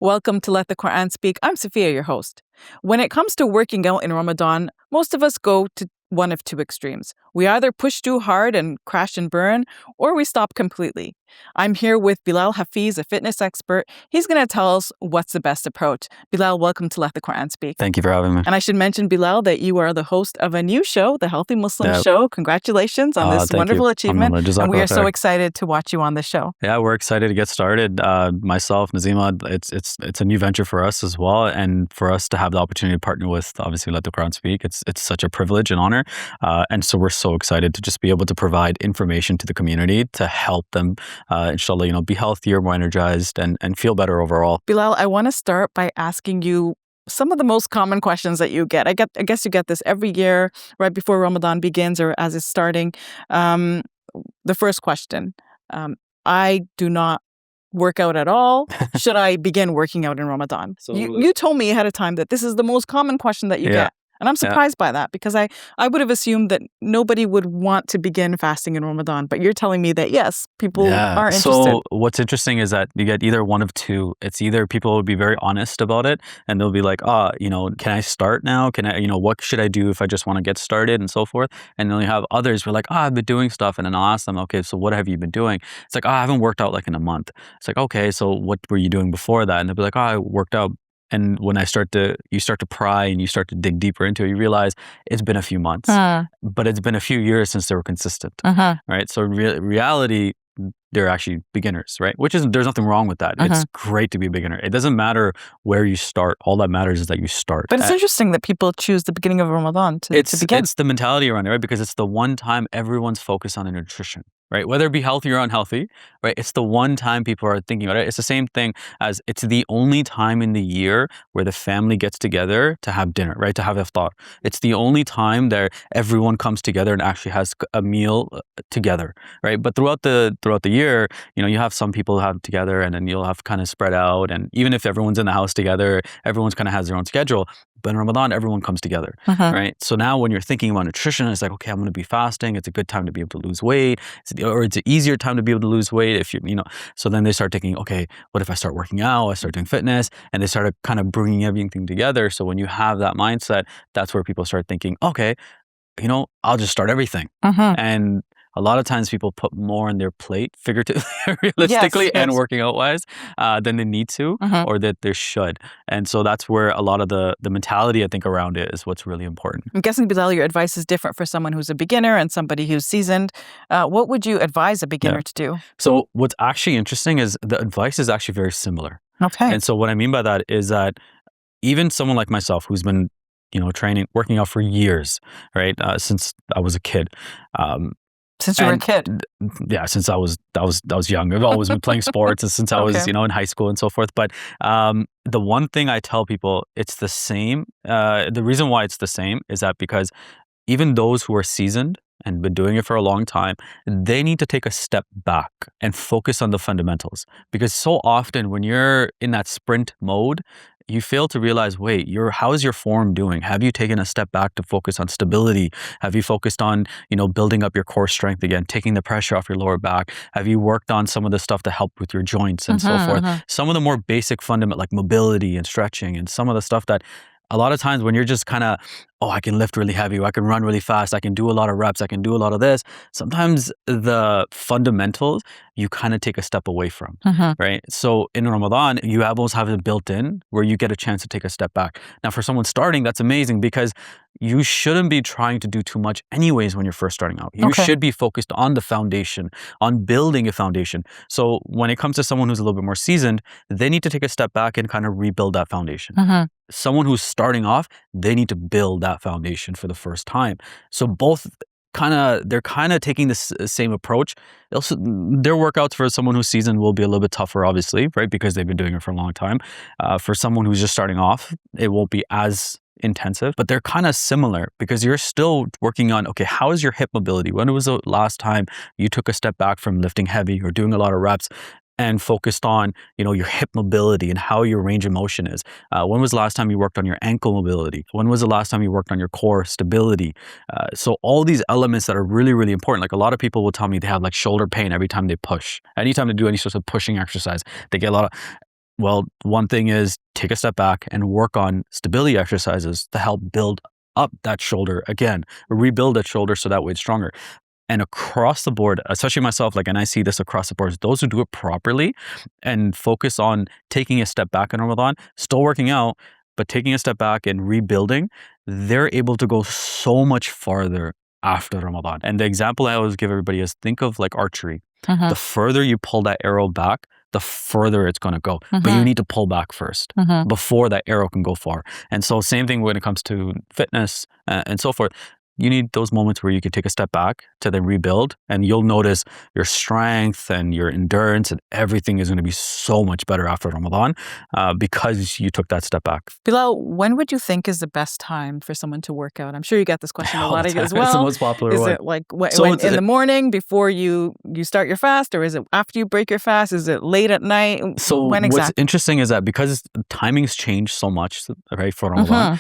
Welcome to Let the Quran Speak. I'm Sophia, your host. When it comes to working out in Ramadan, most of us go to one of two extremes. We either push too hard and crash and burn, or we stop completely. I'm here with Belal Hafeez, a fitness expert. He's going to tell us what's the best approach. Bilal, welcome to Let the Quran Speak. Thank you for having me. And I should mention, Bilal, that you are the host of a new show, The Healthy Muslim Show. Congratulations on this wonderful achievement. And we are so excited to watch you on the show. Yeah, we're excited to get started. Myself, Nazima, it's a new venture for us as well. And for us to have the opportunity to partner with, obviously, Let the Quran Speak, it's such a privilege and honor. And so we're so excited to just be able to provide information to the community to help them, inshallah, be healthier, more energized, and feel better overall. Bilal, I want to start by asking you some of the most common questions that you get. I guess you get this every year right before Ramadan begins or as it's starting. The first question, I do not work out at all. Should I begin working out in Ramadan? So, you told me ahead of time that this is the most common question that you get. And I'm surprised by that because I would have assumed that nobody would want to begin fasting in Ramadan. But you're telling me that, yes, people are interested. So what's interesting is that you get either one of two. It's either people will be very honest about it and they'll be like, can I start now? Can I, what should I do if I just want to get started and so forth? And then you have others who are like, I've been doing stuff. And then I'll ask them, okay, so what have you been doing? It's like, I haven't worked out like in a month. It's like, okay, so what were you doing before that? And they'll be like, I worked out. And when you start to pry and you start to dig deeper into it, you realize it's been a few months, but it's been a few years since they were consistent, right? So reality, they're actually beginners, right? There's nothing wrong with that. It's great to be a beginner. It doesn't matter where you start. All that matters is that you start. But it's interesting that people choose the beginning of Ramadan to begin. It's the mentality around it, right? Because it's the one time everyone's focused on their nutrition, right? Whether it be healthy or unhealthy, right? It's the one time people are thinking about it. It's the same thing as it's the only time in the year where the family gets together to have dinner, right? To have iftar. It's the only time that everyone comes together and actually has a meal together, right? But throughout the year, you have some people have together and then you'll have kind of spread out. And even if everyone's in the house together, everyone's kind of has their own schedule. But in Ramadan, everyone comes together, right? So now when you're thinking about nutrition, it's like, okay, I'm going to be fasting. It's a good time to be able to lose weight. It's an easier time to be able to lose weight if so then they start thinking, okay, what if I start working out? I start doing fitness, and they started kind of bringing everything together. So when you have that mindset, that's where people start thinking, okay, I'll just start everything. And a lot of times people put more on their plate, figuratively, realistically, and working out wise, than they need to or that they should. And so that's where a lot of the mentality, I think, around it is what's really important. I'm guessing, Bilal, your advice is different for someone who's a beginner and somebody who's seasoned. What would you advise a beginner to do? So what's actually interesting is the advice is actually very similar. Okay. And so what I mean by that is that even someone like myself who's been, training, working out for years, right, since I was a kid. Since you were a kid? Yeah, since I was young. I've always been playing sports since I was, in high school and so forth. But the one thing I tell people, it's the same. The reason why it's the same is that because even those who are seasoned and been doing it for a long time, they need to take a step back and focus on the fundamentals. Because so often when you're in that sprint mode, you fail to realize, wait, how is your form doing? Have you taken a step back to focus on stability? Have you focused on, building up your core strength again, taking the pressure off your lower back? Have you worked on some of the stuff to help with your joints and so forth? Some of the more basic fundamental, like mobility and stretching, and some of the stuff that a lot of times when you're just kind of, I can lift really heavy, or I can run really fast, I can do a lot of reps, I can do a lot of this. Sometimes the fundamentals, you kind of take a step away from, right? So in Ramadan, you almost have it built in where you get a chance to take a step back. Now for someone starting, that's amazing because you shouldn't be trying to do too much anyways when you're first starting out. You should be focused on the foundation, on building a foundation. So when it comes to someone who's a little bit more seasoned, they need to take a step back and kind of rebuild that foundation. Someone who's starting off, they need to build that foundation for the first time. So both they're kind of taking this same approach. Also, their workouts for someone who's seasoned will be a little bit tougher, obviously, right? Because they've been doing it for a long time. For someone who's just starting off, it won't be as intensive, but they're kind of similar because you're still working on, okay, how is your hip mobility? When was the last time you took a step back from lifting heavy or doing a lot of reps and focused on, your hip mobility and how your range of motion is? When was the last time you worked on your ankle mobility? When was the last time you worked on your core stability? So all these elements that are really, really important. Like a lot of people will tell me they have like shoulder pain every time they push. Anytime they do any sort of pushing exercise, they get a lot of, Well, one thing is take a step back and work on stability exercises to help build up that shoulder again, rebuild that shoulder so that way it's stronger. And across the board, especially myself, and I see this across the board, those who do it properly and focus on taking a step back in Ramadan, still working out, but taking a step back and rebuilding, they're able to go so much farther after Ramadan. And the example I always give everybody is think of like archery. The further you pull that arrow back, the further it's going to go. But you need to pull back first before that arrow can go far. And so same thing when it comes to fitness and so forth. You need those moments where you can take a step back to then rebuild, and you'll notice your strength and your endurance and everything is going to be so much better after Ramadan because you took that step back. Bilal, when would you think is the best time for someone to work out? I'm sure you get this question a lot as well. It's the most popular one. Is it like in the morning before you start your fast, or is it after you break your fast? Is it late at night? So when exactly? What's interesting is that because timings change so much, right, for Ramadan,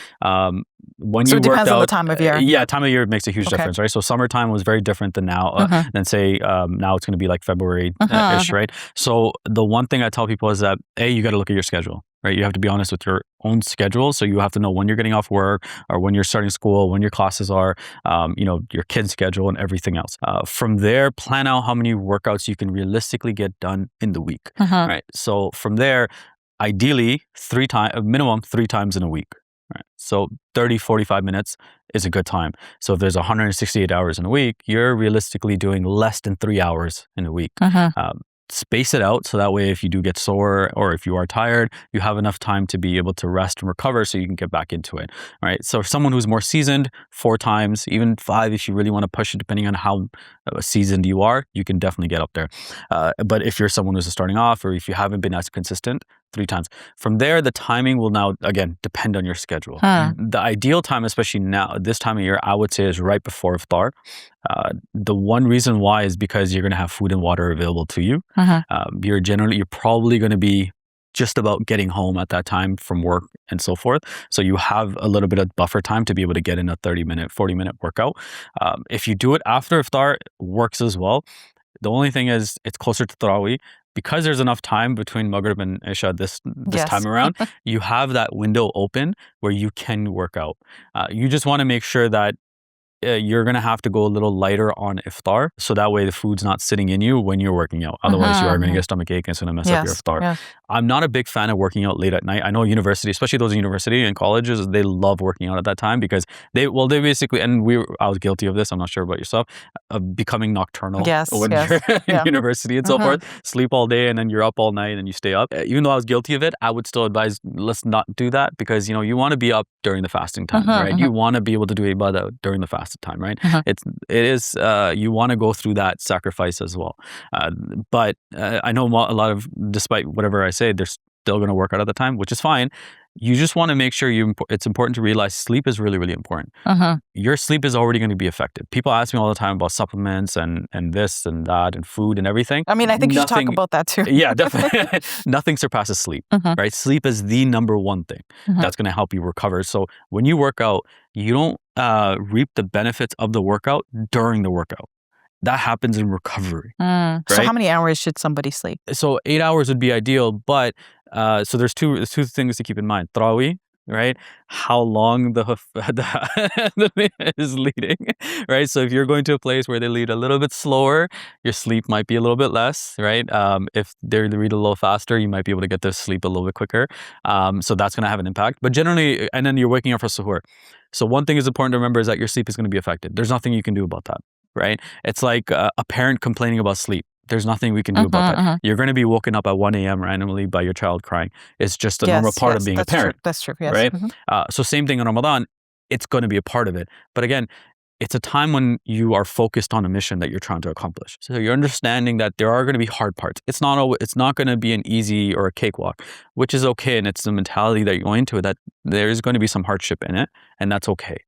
when so you it depends out, on the time of year. Yeah, time of year makes a huge difference, right? So summertime was very different than now. Than say now it's going to be like February-ish, right? So the one thing I tell people is that you got to look at your schedule, right? You have to be honest with your own schedule. So you have to know when you're getting off work or when you're starting school, when your classes are, your kid's schedule and everything else. From there, plan out how many workouts you can realistically get done in the week, right? So from there, ideally minimum 3 times in a week. Right. So 30, 45 minutes is a good time. So if there's 168 hours in a week, you're realistically doing less than 3 hours in a week. Space it out so that way if you do get sore or if you are tired, you have enough time to be able to rest and recover so you can get back into it. Right. So for someone who's more seasoned, 4 times, even 5 if you really want to push it, depending on how seasoned you are, you can definitely get up there. But if you're someone who's starting off or if you haven't been as consistent, 3 times. From there, the timing will now, again, depend on your schedule. The ideal time, especially now, this time of year, I would say is right before iftar. The one reason why is because you're going to have food and water available to you. You're probably going to be just about getting home at that time from work and so forth. So you have a little bit of buffer time to be able to get in a 30-minute, 40-minute workout. If you do it after iftar, it works as well. The only thing is it's closer to taraweeh. Because there's enough time between Maghrib and Isha this time around, you have that window open where you can work out. You just want to make sure that you're going to have to go a little lighter on iftar. So that way the food's not sitting in you when you're working out. Otherwise, you are going to get stomach ache and it's going to mess up your iftar. I'm not a big fan of working out late at night. I know university, especially those in university and colleges, they love working out at that time because they basically, and I was guilty of this, I'm not sure about yourself, of becoming nocturnal when you're in university and so forth. Sleep all day and then you're up all night and you stay up. Even though I was guilty of it, I would still advise, let's not do that because, you want to be up during the fasting time, right? You want to be able to do ibadah during the fasting time, right? It is you want to go through that sacrifice as well. But I know a lot of, despite whatever I say, they're still going to work out at the time, which is fine. You just want to make sure it's important to realize sleep is really, really important. Your sleep is already going to be affected. People ask me all the time about supplements and this and that and food and everything. I mean, I think you should talk about that too. Yeah, definitely. Nothing surpasses sleep, right? Sleep is the number one thing that's going to help you recover. So when you work out, you don't reap the benefits of the workout during the workout. That happens in recovery. Right? So how many hours should somebody sleep? So 8 hours would be ideal, but so there's two things to keep in mind. Taraweeh, right? How long the is leading, right? So if you're going to a place where they lead a little bit slower, your sleep might be a little bit less, right? If they read a little faster, you might be able to get to sleep a little bit quicker. So that's going to have an impact. But generally, and then you're waking up for suhoor. So one thing is important to remember is that your sleep is going to be affected. There's nothing you can do about that, right? It's like a parent complaining about sleep. There's nothing we can do about that. You're going to be woken up at 1 a.m. randomly by your child crying. It's just a normal part of being a parent. That's true. Yes. Right? So same thing in Ramadan. It's going to be a part of it. But again, it's a time when you are focused on a mission that you're trying to accomplish. So you're understanding that there are going to be hard parts. It's not going to be an easy or a cakewalk, which is okay. And it's the mentality that you're going into it, that there is going to be some hardship in it, and that's okay.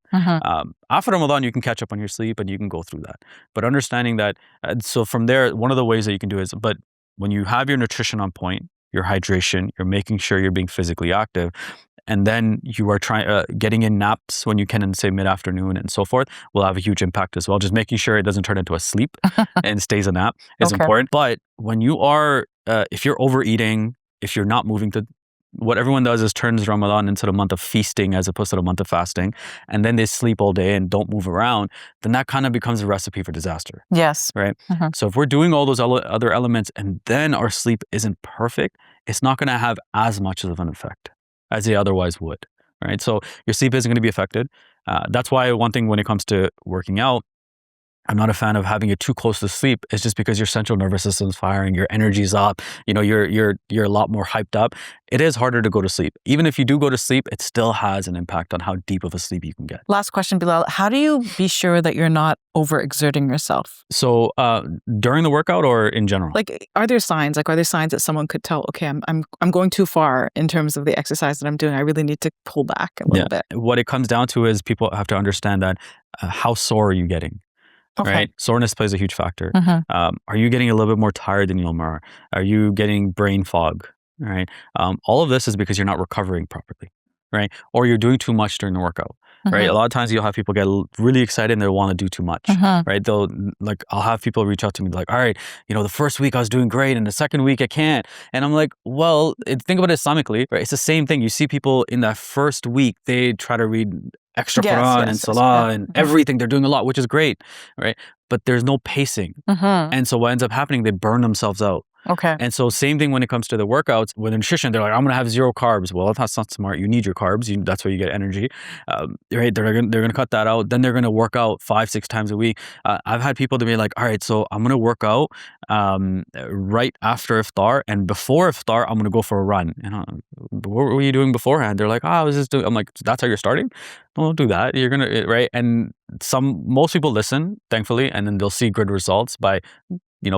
After Ramadan, you can catch up on your sleep and you can go through that. But understanding that, so from there, one of the ways that you can do is, but when you have your nutrition on point, your hydration, you're making sure you're being physically active, and then you are getting in naps when you can in, say, mid-afternoon and so forth, will have a huge impact as well. Just making sure it doesn't turn into a sleep and stays a nap is important. But when you are, if you're overeating, if you're not moving to, what everyone does is turns Ramadan into the month of feasting as opposed to the month of fasting, and then they sleep all day and don't move around, then that kind of becomes a recipe for disaster. Yes. Right? So if we're doing all those other elements and then our sleep isn't perfect, it's not going to have as much of an effect as it otherwise would. Right? So your sleep isn't going to be affected. That's why one thing when it comes to working out, I'm not a fan of having it too close to sleep. It's just because your central nervous system's firing, your energy's up, you're a lot more hyped up. It is harder to go to sleep. Even if you do go to sleep, it still has an impact on how deep of a sleep you can get. Last question, Belal. How do you be sure that you're not overexerting yourself? So during the workout or in general? Like, are there signs? Like, are there signs that someone could tell, okay, I'm going too far in terms of the exercise that I'm doing. I really need to pull back a little bit. What it comes down to is people have to understand that how sore are you getting? Okay. Right? Soreness plays a huge factor. Are you getting a little bit more tired than you normally are? Are you getting brain fog? Right? All of this is because you're not recovering properly, right? Or you're doing too much during the workout, right? A lot of times you'll have people get really excited and they want to do too much, right? I'll have people reach out to me like, all right, the first week I was doing great and the second week I can't. And I'm like, well, think about it Islamically, right? It's the same thing. You see people in that first week, they try to read extra Quran and Salah and everything. They're doing a lot, which is great, right? But there's no pacing. And so what ends up happening, they burn themselves out. Okay. And so same thing when it comes to the workouts. With nutrition, they're like, I'm going to have 0 carbs. Well, that's not smart. You need your carbs. That's where you get energy. Right? They're going to cut that out. Then they're going to work out 5-6 times a week. I've had people to be like, all right, so I'm going to work out right after iftar, and before iftar, I'm going to go for a run. What were you doing beforehand? They're like, I was just doing. I'm like, that's how you're starting? Don't do that. You're going to, right? And most people listen, thankfully, and then they'll see good results by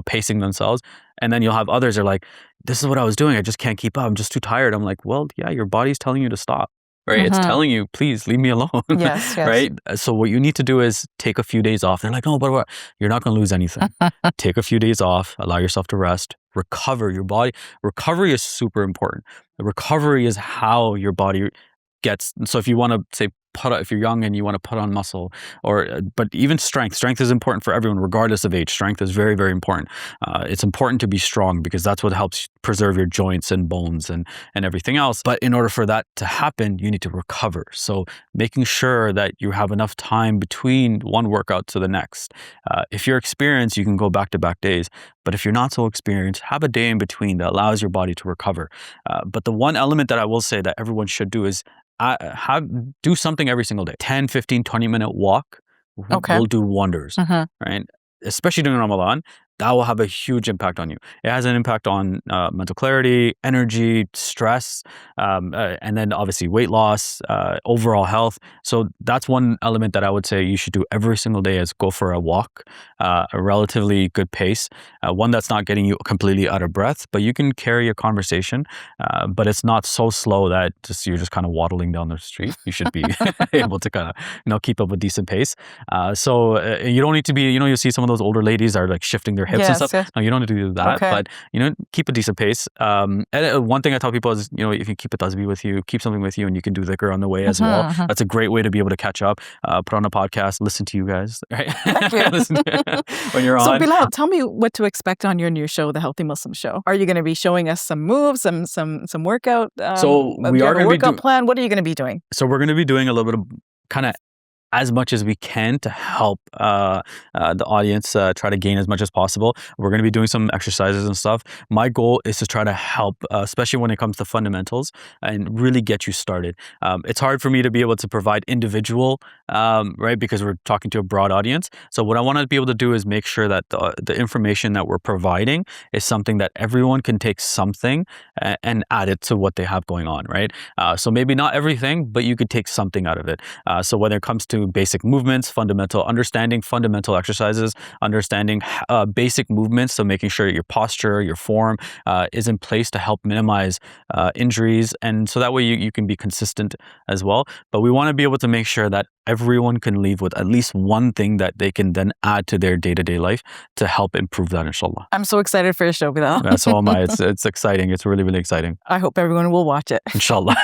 pacing themselves. And then you'll have others are like, this is what I was doing. I just can't keep up. I'm just too tired. I'm like, well, yeah, your body's telling you to stop, right? It's telling you, please leave me alone. Yes. Right? So what you need to do is take a few days off. They're like, no, but what? You're not going to lose anything. Take a few days off, allow yourself to rest, recover your body. Recovery is super important. Recovery is how your body gets. So if you want to say, if you're young and you want to put on muscle, but even strength is important for everyone, regardless of age. Strength is very, very important. It's important to be strong because that's what helps preserve your joints and bones and everything else. But in order for that to happen, you need to recover. So making sure that you have enough time between one workout to the next. If you're experienced, you can go back-to-back days. But if you're not so experienced, have a day in between that allows your body to recover. But the one element that I will say that everyone should do is do something every single day. 10, 15, 20-minute walk will do wonders, right? Especially during Ramadan, that will have a huge impact on you. It has an impact on mental clarity, energy, stress, and then obviously weight loss, overall health. So that's one element that I would say you should do every single day is go for a walk, a relatively good pace, one that's not getting you completely out of breath, but you can carry a conversation, but it's not so slow that you're just kind of waddling down the street. You should be able to kind of keep up a decent pace. So you don't need to be, you see some of those older ladies are like shifting their hips and stuff. Yes. No, you don't need to do that, but keep a decent pace. And one thing I tell people is, if you keep a tasbih with you, keep something with you, and you can do dhikr on the way as well. That's a great way to be able to catch up. Put on a podcast, listen to you guys, right? When you're on. So Belal, tell me what to expect on your new show, The Healthy Muslim Show. Are you going to be showing us some moves, some workout? So we are going to be workout plan. What are you going to be doing? So we're going to be doing a little bit of kind of as much as we can to help the audience try to gain as much as possible. We're going to be doing some exercises and stuff. My goal is to try to help, especially when it comes to fundamentals, and really get you started. It's hard for me to be able to provide individual, right, because we're talking to a broad audience. So what I want to be able to do is make sure that the information that we're providing is something that everyone can take something and add it to what they have going on, right? So maybe not everything, but you could take something out of it. So whether it comes to basic movements, understanding fundamental exercises, understanding basic movements, so making sure your posture, your form is in place to help minimize injuries, and so that way you can be consistent as well. But we want to be able to make sure that everyone can leave with at least one thing that they can then add to their day-to-day life to help improve that, inshallah. I'm so excited for your show, Belal. Yeah, so am I. It's exciting. It's really, really exciting. I hope everyone will watch it. Inshallah.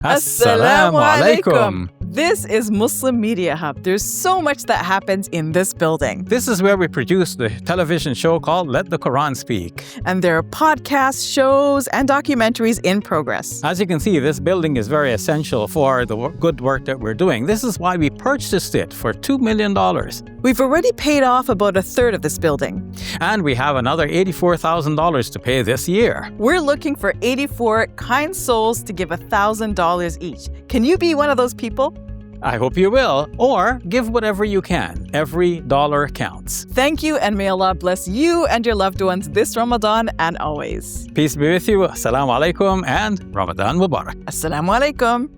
Assalamu alaikum. This is Muslim Media Hub. There's so much that happens in this building. This is where we produce the television show called Let the Quran Speak. And there are podcasts, shows, and documentaries in progress. As you can see, this building is very essential for the good work that we're doing. This is why we purchased it for $2 million. We've already paid off about a third of this building. And we have another $84,000 to pay this year. We're looking for 84 kind souls to give $1,000 each. Can you be one of those people? I hope you will, or give whatever you can. Every dollar counts. Thank you, and may Allah bless you and your loved ones this Ramadan and always. Peace be with you. Assalamu alaikum and Ramadan Mubarak. Assalamu alaikum.